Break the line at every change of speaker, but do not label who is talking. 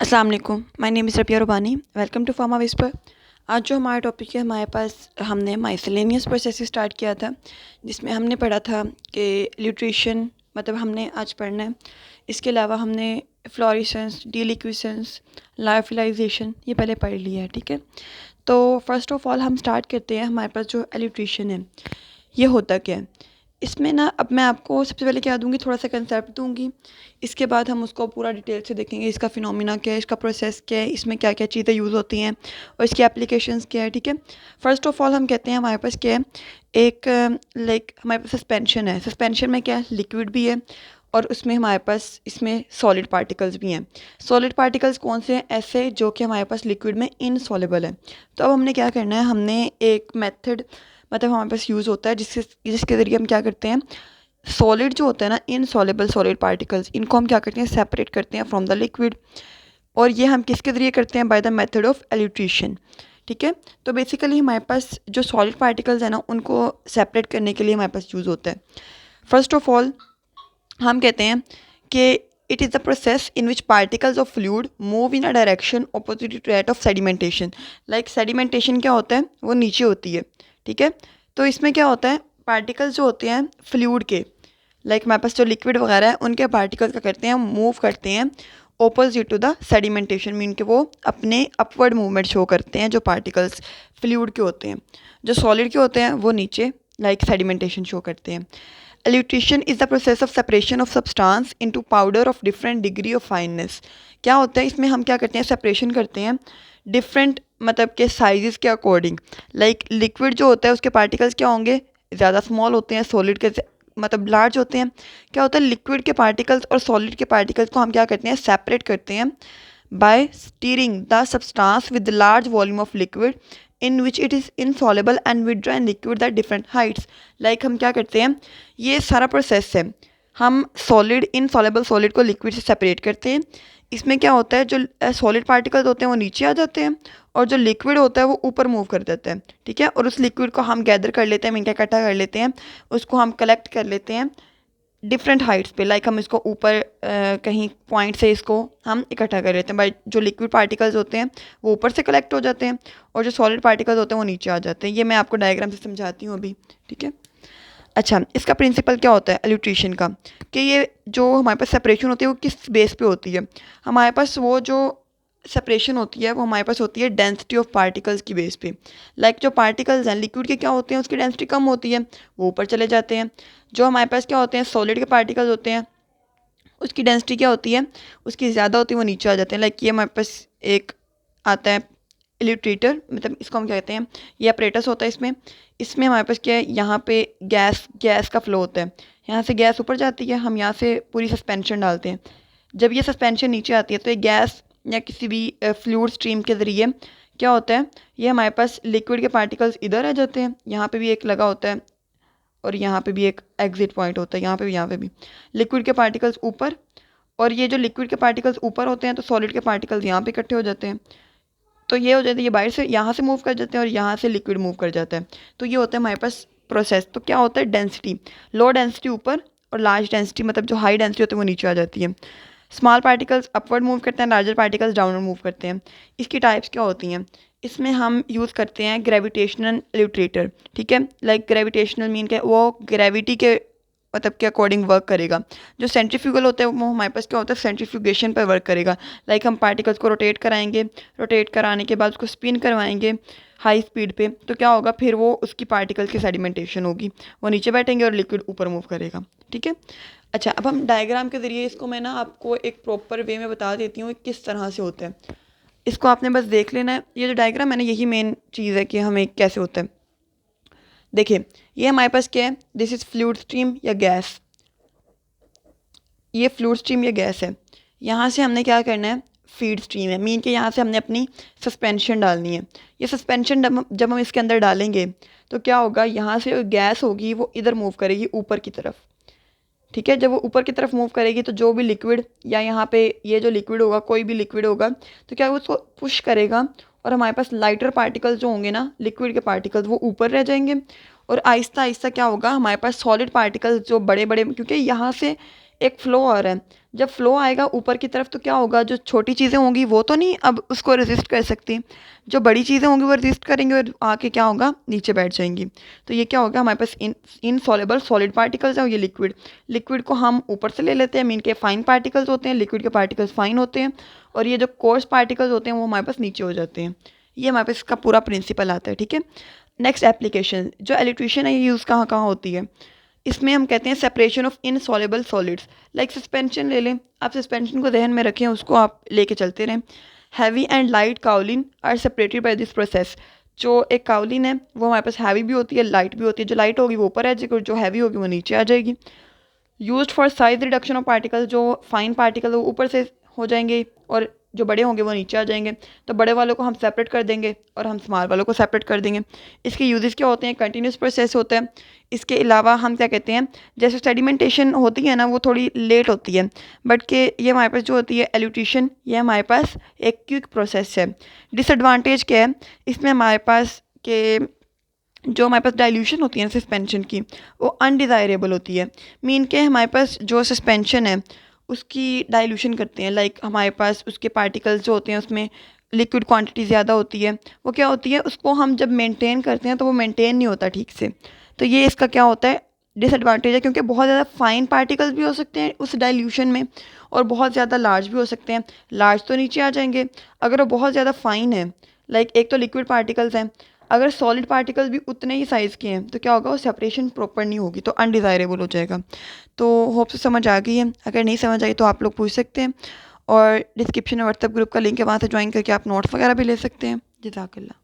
अस्सलाम वालेकुम, my name is Rabia Rubani. Welcome to pharma whisper. आज जो हमारा टॉपिक है, हमारे पास हमने माइसेलेनियस प्रोसेस से स्टार्ट किया था, जिसमें हमने पढ़ा था कि न्यूट्रिशन मतलब हमने आज पढ़ना है। इसके अलावा हमने फ्लोरेसेंस, डीलिक्विसेंस, लायोफिलाइजेशन ये पहले पढ़ लिया है, ठीक है। तो फर्स्ट ऑफ ऑल हम स्टार्ट करते हैं। हमारे पास जो न्यूट्रिशन है ये होता क्या है। इसमें ना अब मैं आपको सबसे पहले क्या दूंगी, थोड़ा सा कंसेप्ट दूंगी। इसके बाद हम उसको पूरा डिटेल से देखेंगे, इसका फिनोमिना क्या है, इसका प्रोसेस क्या है, इसमें क्या क्या चीज़ें यूज़ होती हैं और इसकी एप्लीकेशंस क्या है, ठीक है। फर्स्ट ऑफ ऑल हम कहते हैं हमारे पास क्या है, एक हमारे पास सस्पेंशन है। सस्पेंशन में क्या है, लिक्विड भी है और उसमें हमारे पास इसमें सॉलिड पार्टिकल्स भी हैं। सॉलिड पार्टिकल्स कौन से हैं, ऐसे जो कि हमारे पास लिक्विड में इनसॉल्युबल है। तो अब हमने क्या करना है, हमने एक मेथड मतलब हमारे पास यूज़ होता है जिसके ज़रिए हम क्या करते हैं, सॉलिड जो होता है ना, इनसॉल्युबल सॉलिड पार्टिकल्स, इनको हम क्या करते हैं, सेपरेट करते हैं फ्रॉम द लिक्विड। और ये हम किसके ज़रिए करते हैं, बाय द मेथड ऑफ एल्यूट्रीशन, ठीक है। तो बेसिकली हमारे पास जो सॉलिड पार्टिकल्स है ना, उनको सेपरेट करने के लिए हमारे पास यूज़ होता है। फर्स्ट ऑफ ऑल हम कहते हैं कि it is the process in which particles of fluid move in a direction opposite to that of sedimentation. Like sedimentation क्या होता है, वो नीचे होती है, ठीक है। तो इसमें क्या होता है, पार्टिकल्स जो होते हैं फ्लूइड के, लाइक हमारे पास जो लिक्विड वगैरह है उनके पार्टिकल्स क्या करते हैं, मूव करते हैं opposite to the sedimentation, mean के वो अपने अपवर्ड मूवमेंट शो करते हैं जो पार्टिकल्स फ्लूइड के होते हैं। जो सॉलिड के होते हैं वो नीचे लाइक सेडिमेंटेशन शो करते हैं। Elutriation is the process of separation of substance into powder of different degree of fineness. क्या होता है इसमें, हम क्या करते हैं, सेपरेशन करते हैं डिफरेंट मतलब के साइजेस के अकॉर्डिंग। लाइक लिक्विड जो होता है उसके पार्टिकल्स क्या होंगे, ज़्यादा स्मॉल होते हैं, सॉलिड के मतलब लार्ज होते हैं। क्या होता है, लिक्विड के पार्टिकल्स और सॉलिड के पार्टिकल्स को हम क्या करते हैं, सेपरेट करते हैं by stirring the substance with large volume of liquid in which it is insoluble and withdraw in liquid that different heights. Like हम क्या करते हैं, ये सारा प्रोसेस है, हम सॉलिड इनसॉल्युबल सॉलिड को लिक्विड से सेपरेट करते हैं। इसमें क्या होता है, जो सॉलिड पार्टिकल्स होते हैं वो नीचे आ जाते हैं और जो लिक्विड होता है वो ऊपर मूव कर जाता है, ठीक है। और उस लिक्विड को हम गैदर कर लेते हैं, इनका इकट्ठा कर लेते हैं, उसको हम कलेक्ट कर लेते हैं डिफरेंट हाइट्स पे। लाइक हम इसको ऊपर कहीं पॉइंट से इसको हम इकट्ठा कर लेते हैं। भाई जो लिक्विड पार्टिकल्स होते हैं वो ऊपर से कलेक्ट हो जाते हैं और जो सॉलिड पार्टिकल्स होते हैं वो नीचे आ जाते हैं। ये मैं आपको डायग्राम से समझाती हूँ अभी, ठीक है। अच्छा, इसका प्रिंसिपल क्या होता है एल्यूट्रीशन का, कि ये जो हमारे पास सेपरेशन होती है वो किस बेस पे होती है। हमारे पास वो जो सेपरेशन होती है वो हमारे पास होती है डेंसिटी ऑफ पार्टिकल्स की बेस पे। लाइक जो पार्टिकल्स हैं लिक्विड के क्या होते हैं, उसकी डेंसिटी कम होती है, वो ऊपर चले जाते हैं। जो हमारे पास क्या होते हैं, सॉलिड के पार्टिकल्स होते हैं, उसकी डेंसिटी क्या होती है, उसकी ज़्यादा होती है, वो नीचे आ जाते हैं। लाइक ये हमारे पास एक आता है इल्यूट्रेटर, मतलब इसको हम क्या कहते हैं, ये अपरेटस होता है। इसमें इसमें हमारे पास क्या है, यहाँ पे गैस गैस का फ्लो होता है, यहाँ से गैस ऊपर जाती है, हम यहाँ से पूरी सस्पेंशन डालते हैं। जब ये सस्पेंशन नीचे आती है तो ये गैस या किसी भी फ्लूइड स्ट्रीम के ज़रिए क्या होता है, ये हमारे पास लिक्विड के पार्टिकल्स इधर आ जाते हैं, यहाँ पे भी एक लगा होता है और यहाँ पे भी एक एग्जिट पॉइंट होता है, यहाँ पे भी लिक्विड के पार्टिकल्स ऊपर। और ये जो लिक्विड के पार्टिकल्स ऊपर होते हैं तो सॉलिड के पार्टिकल्स यहाँ पे इकट्ठे हो जाते हैं। तो ये हो जाता है, ये बाहर से यहाँ से मूव कर जाते हैं और यहाँ से लिक्विड मूव कर जाता है। तो ये होता है हमारे पास प्रोसेस। तो क्या होता है, डेंसिटी, लो डेंसिटी ऊपर और लार्ज डेंसिटी मतलब जो हाई डेंसिटी होती है वो नीचे आ जाती है। स्मॉल पार्टिकल्स अपवर्ड मूव करते हैं, लार्जर पार्टिकल्स डाउनवर्ड मूव करते हैं। इसकी टाइप्स क्या होती हैं, इसमें हम यूज़ करते हैं ग्रेविटेशनल इल्यूट्रेटर, ठीक है। लाइक ग्रेविटेशनल मीन क्या, वो ग्रेविटी के मतलब के अकॉर्डिंग वर्क करेगा। जो सेंट्रीफ्यूगल होता है वो हमारे पास क्या होता है, सेंट्रीफ्यूगेशन पर वर्क करेगा। लाइक हम पार्टिकल्स को रोटेट कराएंगे, रोटेट कराने के बाद उसको स्पिन करवाएंगे हाई स्पीड पे, तो क्या होगा, फिर वो उसकी पार्टिकल्स की सेडिमेंटेशन होगी, वो नीचे बैठेंगे और लिक्विड ऊपर मूव करेगा, ठीक है। अच्छा, अब हम डायग्राम के ज़रिए इसको मैं ना आपको एक प्रॉपर वे में बता देती हूँ किस तरह से होता है। इसको आपने बस देख लेना है। ये जो डायग्राम है ना, यही मेन चीज़ है कि हमें कैसे होता है। देखिए, ये हमारे पास क्या है, दिस इज़ फ्लूइड स्ट्रीम या गैस, ये फ्लूइड स्ट्रीम या गैस है। यहाँ से हमने क्या करना है, फीड स्ट्रीम है, मीन के यहाँ से हमने अपनी सस्पेंशन डालनी है। ये सस्पेंशन जब हम इसके अंदर डालेंगे तो क्या होगा, यहाँ से जो गैस होगी वो इधर मूव करेगी ऊपर की तरफ, ठीक है। जब वो ऊपर की तरफ मूव करेगी तो जो भी लिक्विड या यहाँ पे ये जो लिक्विड होगा, कोई भी लिक्विड होगा, तो क्या वो उसको पुश करेगा और हमारे पास लाइटर पार्टिकल्स जो होंगे ना, लिक्विड के पार्टिकल्स, वो ऊपर रह जाएंगे। और आहिस्ता आहिस्ता क्या होगा, हमारे पास सॉलिड पार्टिकल्स जो बड़े बड़े, क्योंकि यहाँ से एक फ्लो आ रहा है, जब फ़्लो आएगा ऊपर की तरफ तो क्या होगा, जो छोटी चीज़ें होंगी वो तो नहीं अब उसको रेजिस्ट कर सकती, जो बड़ी चीज़ें होंगी वो रेजिस्ट करेंगी और आके क्या होगा, नीचे बैठ जाएंगी। तो ये क्या होगा, हमारे पास इनसॉल्युबल सॉलिड पार्टिकल्स है और ये लिक्विड। लिक्विड को हम ऊपर से ले लेते हैं, मीन के फाइन पार्टिकल्स होते हैं, लिक्विड के पार्टिकल्स फाइन होते हैं, और ये जो कोर्स पार्टिकल्स होते हैं वो हमारे पास नीचे हो जाते हैं। ये हमारे पास इसका पूरा प्रिंसिपल आता है, ठीक है। नेक्स्ट एप्लीकेशन, जो इलेक्ट्रिशियन है ये यूज़ कहाँ कहाँ होती है, इसमें हम कहते हैं separation of insoluble solids. Like suspension ले लें, आप सस्पेंशन को ध्यान में रखें, उसको आप लेके चलते रहें। Heavy and light kaolin are separated by this process. जो एक काउलिन है वो हमारे पास हैवी भी होती है, लाइट भी होती है। जो लाइट होगी वो ऊपर आ जाएगी और जो हैवी होगी वो नीचे आ जाएगी। Used for size reduction of particle, जो फाइन पार्टिकल वो ऊपर से हो जाएंगे और जो बड़े होंगे वो नीचे आ जाएंगे। तो बड़े वालों को हम सेपरेट कर देंगे और हम स्मॉल वालों को सेपरेट कर देंगे। इसके यूजेस क्या होते हैं, कंटिन्यूस प्रोसेस होता है। इसके अलावा हम क्या कहते हैं, जैसे सेडिमेंटेशन होती है ना वो थोड़ी लेट होती है, बट के ये हमारे पास जो होती है एल्यूट्रेशन, ये हमारे पास एक क्विक प्रोसेस है। डिसएडवांटेज क्या है इसमें हमारे पास के जो हमारे पास डाइल्यूशन होती है ना सस्पेंशन की, वो अनडिज़ायरेबल होती है। मीन के हमारे पास जो सस्पेंशन है उसकी डाइल्यूशन करते हैं। लाइक हमारे पास उसके पार्टिकल्स जो होते हैं उसमें लिक्विड क्वांटिटी ज़्यादा होती है, वो क्या होती है उसको हम जब मेंटेन करते हैं तो वो मेंटेन नहीं होता ठीक से। तो ये इसका क्या होता है, डिसएडवांटेज है, क्योंकि बहुत ज़्यादा फाइन पार्टिकल्स भी हो सकते हैं उस डाइल्यूशन में और बहुत ज़्यादा लार्ज भी हो सकते हैं। लार्ज तो नीचे आ जाएंगे, अगर वो बहुत ज़्यादा फाइन है, लाइक एक तो लिक्विड पार्टिकल्स हैं, अगर सॉलिड पार्टिकल्स भी उतने ही साइज़ के हैं तो क्या होगा, वो सेपरेशन प्रॉपर नहीं होगी, तो अनडिज़ायरेबल हो जाएगा। तो होप से समझ आ गई है, अगर नहीं समझ आई तो आप लोग पूछ सकते हैं, और डिस्क्रिप्शन में व्हाट्सएप ग्रुप का लिंक है, वहाँ से ज्वाइन करके आप नोट्स वगैरह भी ले सकते हैं। जज़ाकल्लाह।